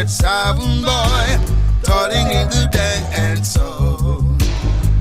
that sound boy, turning into dead soul.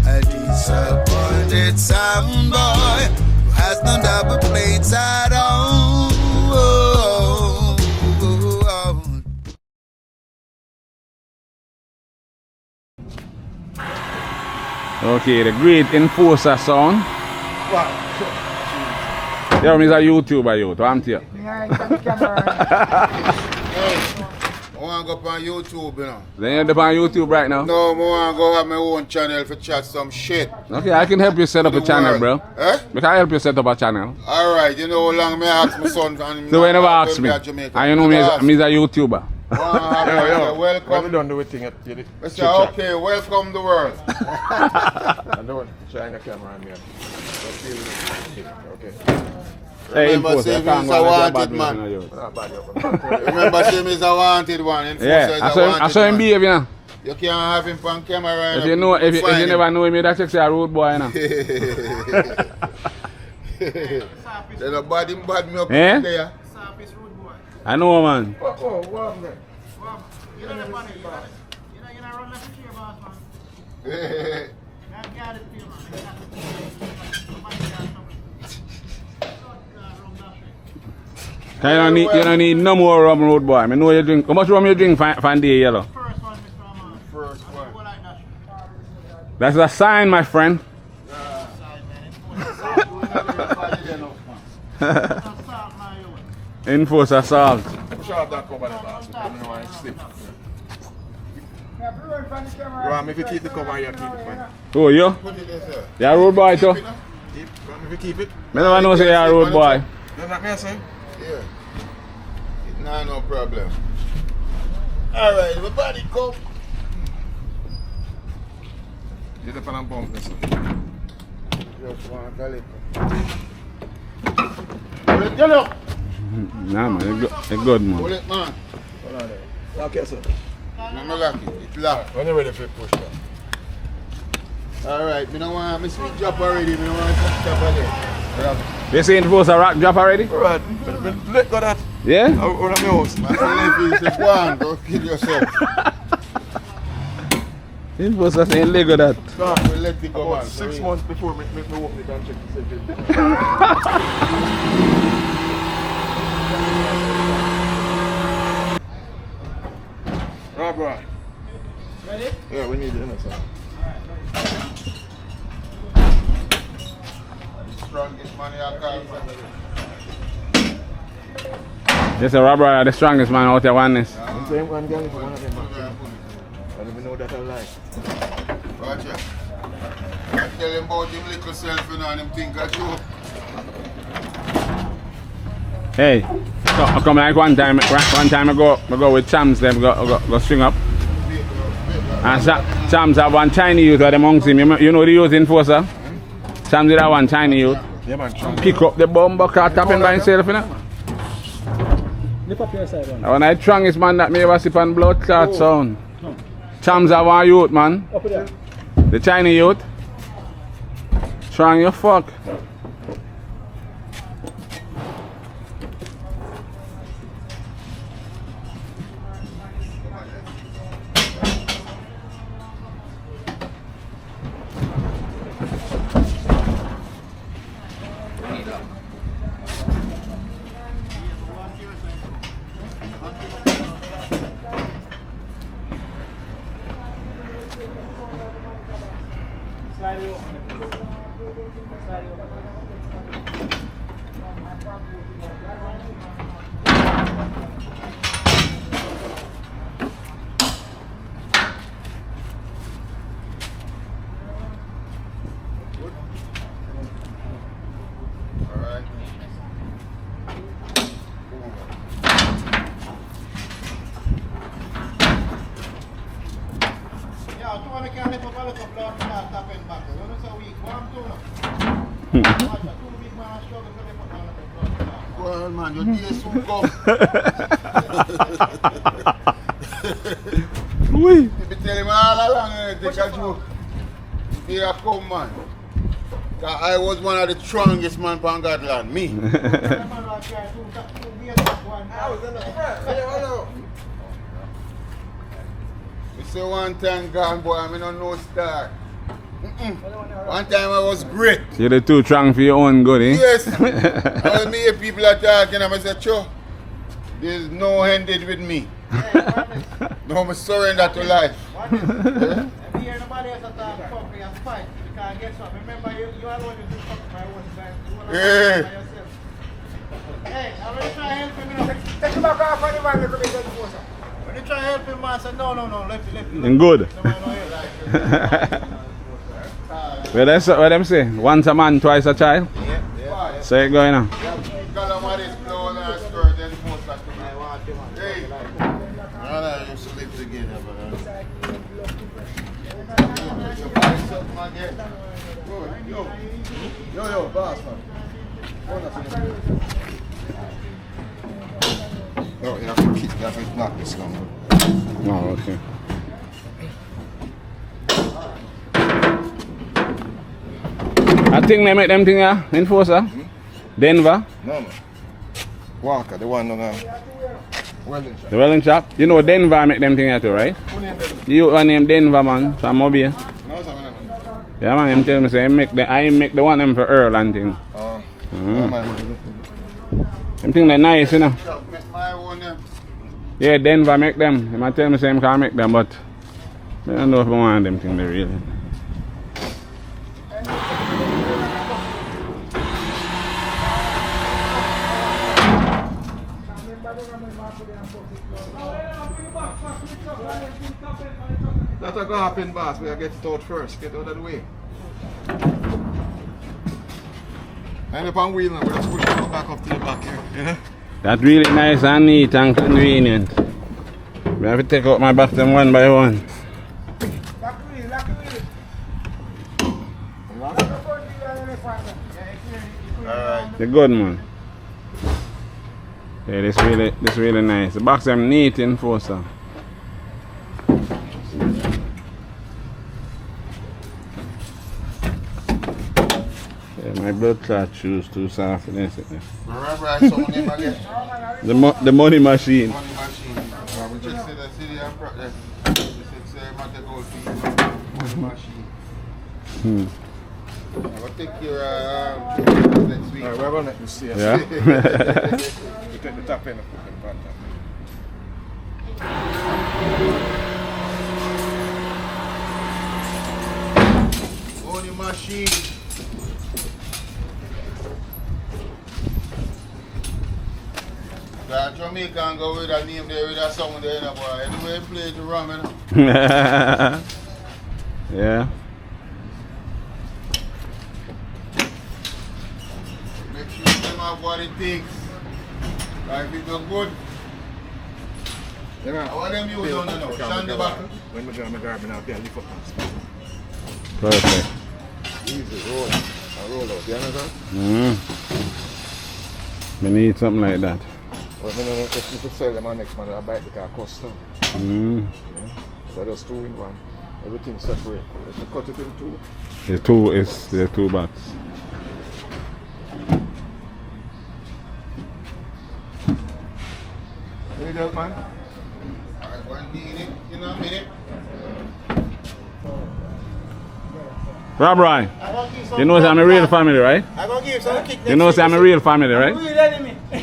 A disappointed sound boy who has no double plates at all. Okay, the great enforcer sound. What? Yeah, he's a YouTuber, you. I'm here. Yeah, got the camera. I want to go up on YouTube, you know. Then you're up on YouTube right now? No, I want to go have my own channel for chat some shit. Okay, I can help you set up a channel, bro. Eh? I can help you set up a channel. Alright, you know how long me ask my son and So you never ask me. And you know me as a YouTuber. Welcome. When we done the thing at the okay, welcome the world. I don't want to shine the camera on me. Okay. Remember, say me is a wanted man. Remember, say me is a wanted one. Yeah, I saw him behave, you know. You can't have him on camera. If you know, if you never know him, that's actually a road boy, you know. Then a bad me up there. I know, man. Oh, what man? You know the money, you know run left here, boss, man. I got it for you, man. You don't need no more rum, road boy. I know you drink. How much rum you drink for day, yellow? First one, Mr. Rahman. First one. That's a sign, my friend. Enforce assault. If you keep the cover, you keep it, man. Oh, you? You're a road boy, too? If you keep it. I never know say you're a road boy. You're not me, sir? Yeah. Nah, no problem. Alright, everybody come. You're the fan and bump, sir. Just want to call it. Nah, man, it's good, man. Hold it, man. Hold on there. Okay, sir. I'm not lock it. It's locked. When you're ready for push that. Alright, me don't want me sweet drop already. Me don't want to drop again. They say enforce a rock drop already? Alright, let go that. Yeah? Out of my house. My nephew said, go on, go kill yourself. Enforce a saying Lego that. We'll let it go, About man. 6 months before me walk, me can check the safety. Right, bro. Ready? Yeah, we need it in it, sir. Strongest money I call for. Yes, sir, Robert, the strongest man out there, oneness. Same one gang for one of them. I don't even know that I like. Watch out. I tell him about him little self, you know, and him think of you. Hey, I come like one time I go with Chams, them go string up. And Chams have one tiny youth amongst him. You know the youth enforcer? Chams did have one tiny youth. Yeah, man. Pick up the bomb bucket, tapping by himself, you know. Lift up your side one. And when I strongest man that me ever sip on blood clot sound. Chams have one youth, man. Up there. The tiny youth. Strong you fuck. Slide it over. Slide it over. Alright. Yeah, I want to carry up a lot of blood and start tapping back. You know, so weak. What I'm doing now? Watch that. Two big man struggle to lift up all of the blood. Go on, man. Your day soon come. Oui. You be telling me all along, take a joke. Here I come, man. 'Cause I was one of the strongest man on Godland. Me. That man was carrying two meters, one. I was in the front. Yeah, I know. You say one time gone, boy, I don't know star. One time I was great. You're the too strong for your own good, eh? Yes. I was me hear people are talking and I said, sure, there's no ended with me. No, I surrender to life. If you hear nobody else talk fuck and fight, you can't get something. Remember, you alone do something by yourself. Yeah. Hey, I'm going to try to help him. You know. Take him back off on the man, look at me, then force him. When you try to help him, man, say, no, left it. And good. No, help. Well, that's what them say. Once a man, twice a child. Yeah. Say it going on. Calamari's clone and skirt and most of the hey. I used to live together, but you buy something again. Yo, boss, man. No, you have to kick, you have to knock this down. Oh, okay. I think they make them thing here, Enforcer. Denver. No, man. Walker, the one on welding shop. The welding shop. You know Denver make them thing here too, right? Who named them? You are named Denver, man, from over here. No, it's not my name. Yeah, man, him tell me say I make the one them for Earl and thing. Oh. No, man. Them thing they nice, you know. My own name. Yeah, Denver make them. He might tell me say him can't make them, but I don't know if I want them thing they really. That's what happen, boss. We gotta get it out first. Get out of the way. And up on wheel now, we just push it back up to the back here. You know? That's really nice and neat and convenient. We have to take out my back them one by one. Alright. They're good, man. Yeah, this really nice. The box them neat, Enforcer. Yeah, my blood clot shoes too soft for this. Remember I saw name again? The money machine. Money machine. We just said the city and project. We said say matter gold fee. Money machine. I will take your next week. Alright, we're going to let you see us. Yeah. You take the top end and put them back down. Money machine. That Jamaican go with a name there with a song there, you know, boy. Anyway, play the rum, you know. Yeah. Make sure them have what it takes. Like if it look good. Yeah, man. How them use on the now? Stand the back. When we do my garden, I'll be a lift up and spin. Perfect. Easy, roll. I roll out. You understand? We need something like that. Well, if you sell them on next month, I'll buy it because it costs some. So there's two in one. Everything separate. If you cut it in two. The two box. You need help, man? Alright, one minute, in a minute. Rob Roy, you know I'm a real family, right? I'm going to give some kick. You know I'm a real family, right?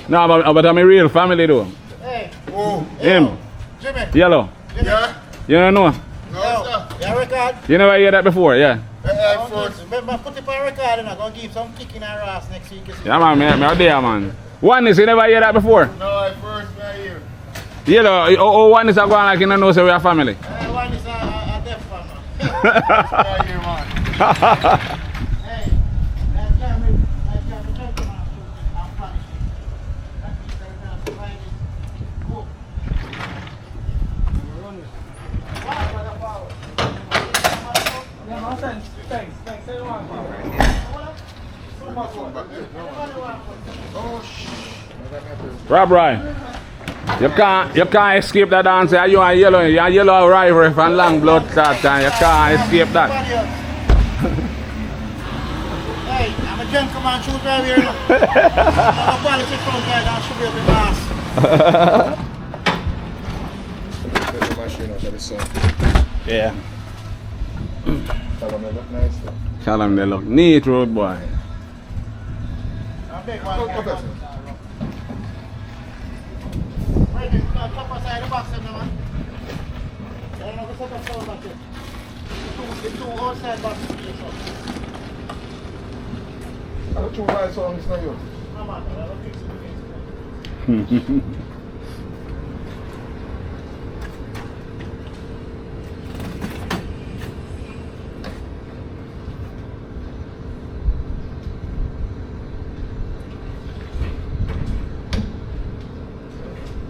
No, but I'm a real family though. Hey, Oh, Him, Jimmy. Yellow. yeah? You don't know? No, sir. Yeah, record. You never hear that before, yeah? First. Remember, put it on record and I'm going to give some kick in our ass next week. Yeah, man, me out there, man. One is you never hear that before. No, I first right here. Yellow, one is a going like you don't know so we are family. One is a deaf farmer. Right here, man. Hey, that camera, I'm punishing. That means they're going to find it. Go. Rob Roy, you can't escape that dance. You're a yellow rivalry from long blood clot and you can't escape that. Hey, I'm a gentleman, shoot right here. I'm a politics front guy, don't shoot me up in the ass. machine out of the sun. Yeah. Tell them they look nice though. Tell them they look neat, road boy. A big one. Go first. Wait, top aside the box, man. I don't know if it's a back here. The two outside boxes. I don't know why it's on this now. No matter, I don't fix it.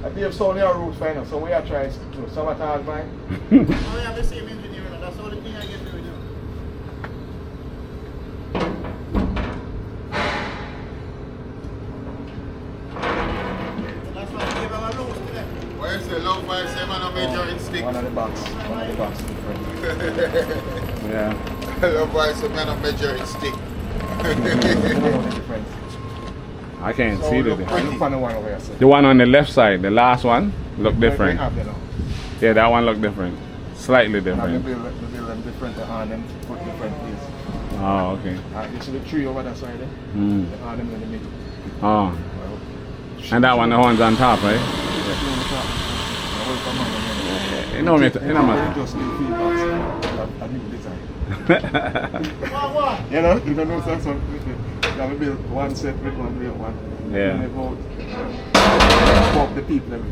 I have so many routes right now, so we are trying to sabotage mine. Oh, yeah, the same engineer. That's the only thing I get to do. That's why I gave him a loose today. Where's the low 5 man on major instinct? One of the box different. Yeah. Low 5 man on major instinct. Different. I can't So see the look difference. Look for the one over here, sir. The one on the left side, the last one, look different. They have them now. Yeah, that one look different. Slightly Now they different. build them different and them put different place. Oh, okay. You see the tree over that side there? Mm. They have them in the middle. Oh. And that one, the one's on top, right? You know me, you know me. Just give feedback. A new design. What? You know something. Now we build one set with one real one. Yeah. And they vote for the people that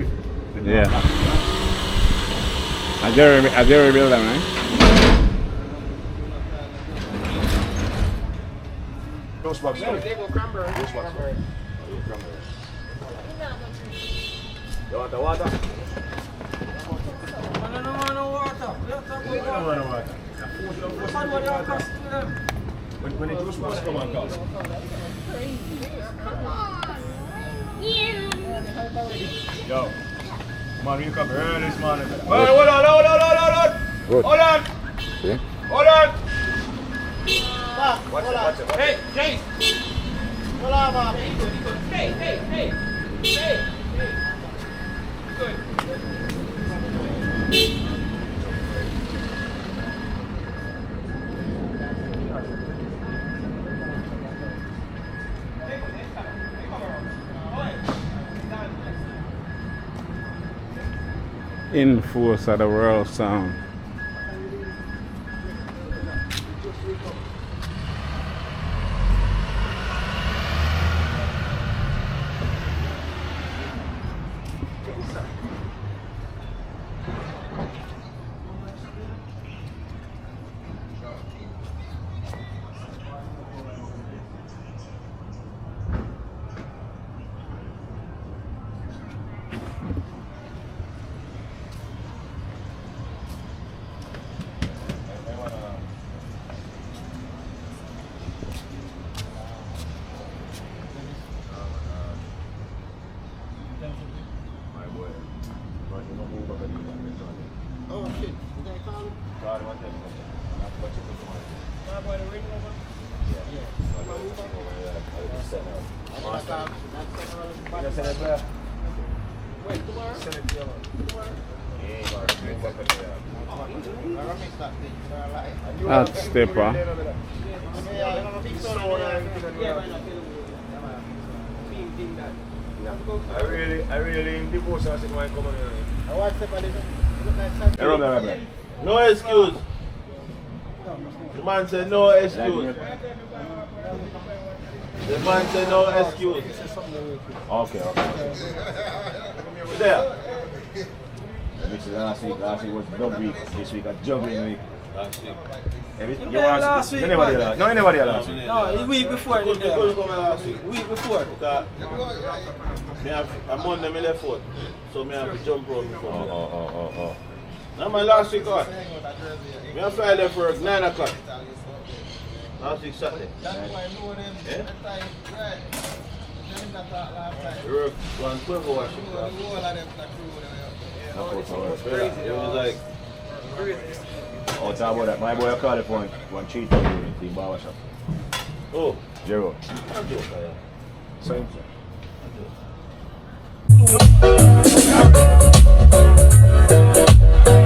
Yeah. I dare rebuild them, right? Those boxes. They go cranberry. Those boxes. You want the water? I don't want no water. When the juice box come on, guys. Yo, come on, you come early this morning. Hold on. Good. Hold on. See? Hold on. Watch it. Hey, Jace. Hold on, man. Hey. Good. In force of the world sound. Oh, shit. You got to call him? Wait, tomorrow? That's stepper. I really in divorce as it might come on here. I watched the body. Look like something. No excuse. The man said no excuse. The man said no excuse. Okay. There. Last week was dub week. This week a juggling week. Last week. Last week. Anybody last week? No, the week before. Good people come last week. Week before. Because I'm on them left foot. So I have to jump rope before. Oh. Now my last week what? I fly there for 9 o'clock. Last week Saturday. Yeah? We worked 12 hours. It was like Oh, talk about that. My boy called it for one cheat in the barber shop. oh, 0. I'm joking. Same. I'm joking.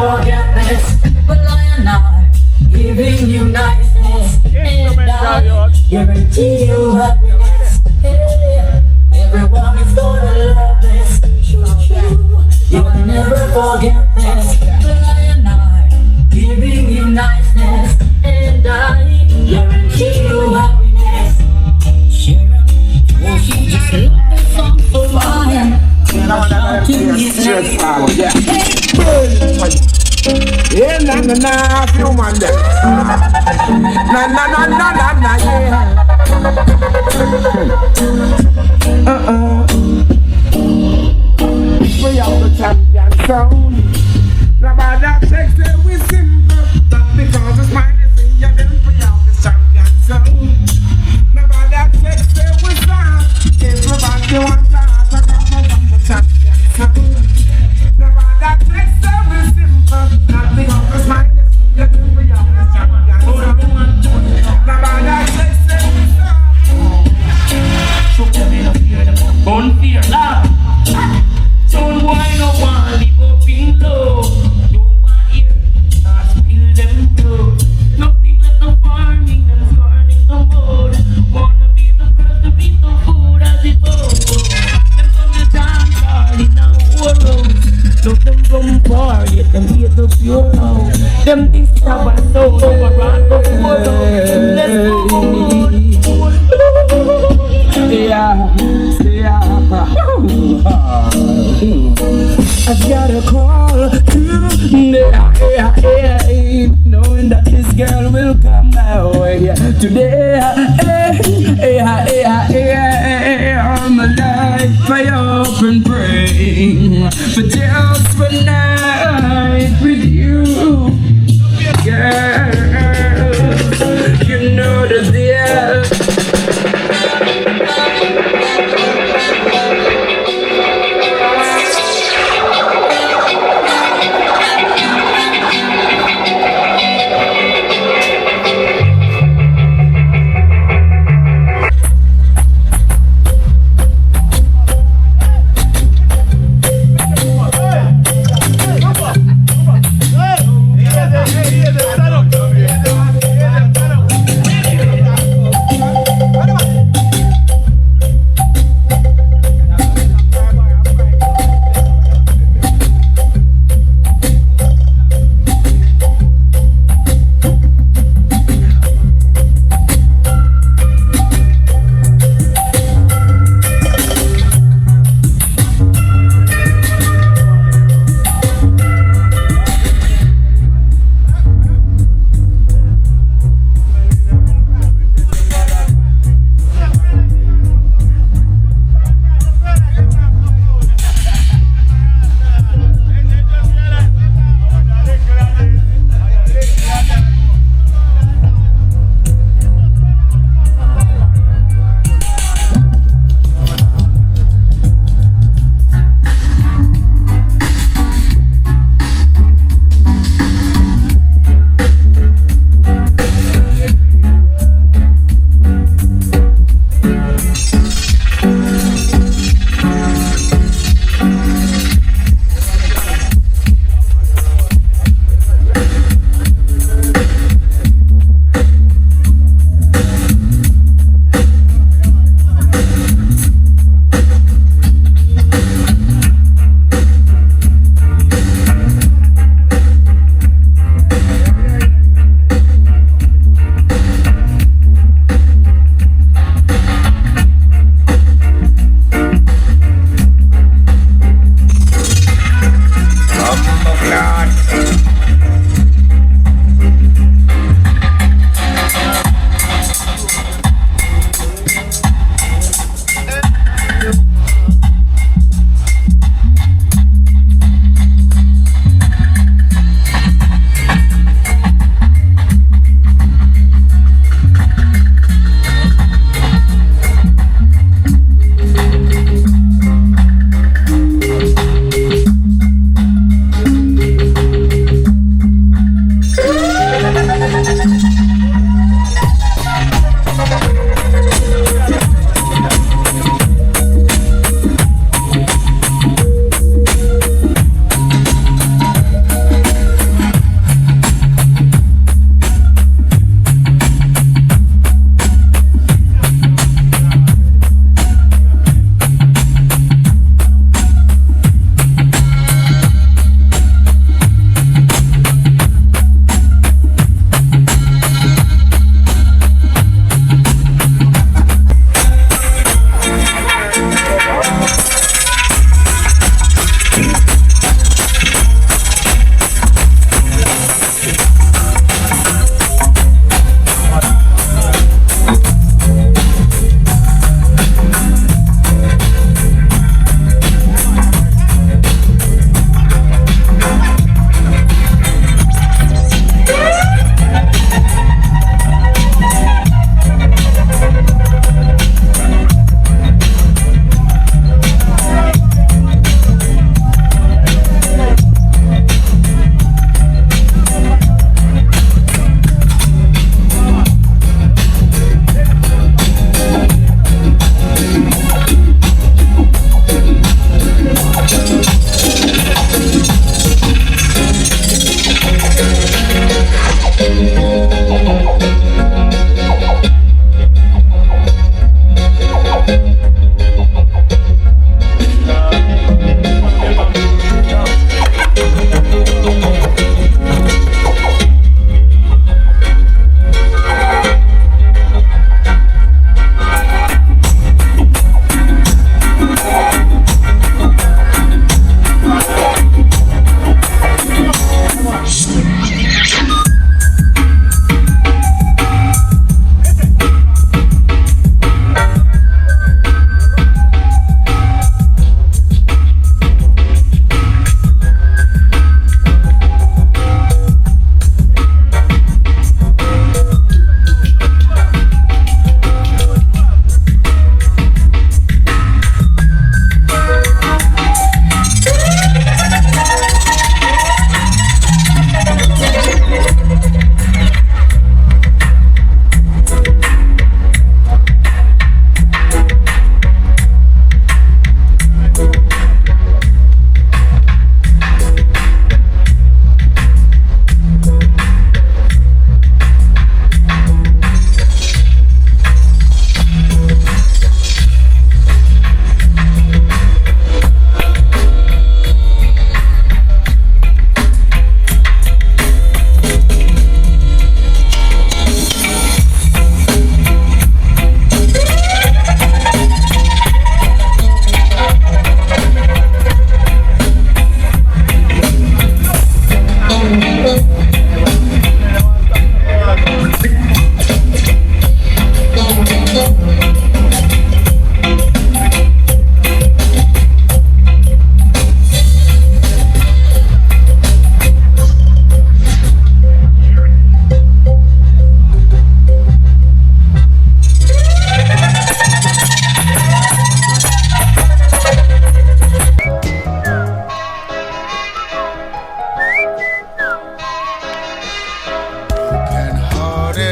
forget this. But I am not giving you niceness. And I guarantee you happiness. Hey, everyone is gonna love this. You'll never forget this. But I am not giving you niceness. And I guarantee you happiness. Sharon, well, she just loved the song for mine. Yeah, na na na, few man there. Na na na na na na, yeah. We have the champion sound. Nobody that takes it with simple. Not because it's mine, it's in your game. We have the champion sound. Nobody that takes it with sound. Everybody wants to have a couple of the champion sound. Nobody that takes it with simple. Not because it's mine, it's in your game. We have the champion sound. Nobody that takes it with sound. So tell me no fear them, don't fear love. Don't whine no one, leave up in low. Don't want hear, spill them through. Nothing but no farming and scorning the mode. Wanna be the first to be so food as it goes. Them from the town party now road. Look them from far, yet them hear the pure out. Them things have a soul, around the world. Let's go. I've got a call knowing that this girl will come my way today. I'm alive, I hope and pray for just one night with you, girl. You know the deal.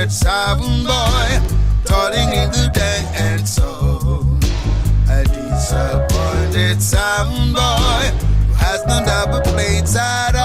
disappointed sound boy, toiling in the dance zone. A disappointed sound boy who has no double plates at all.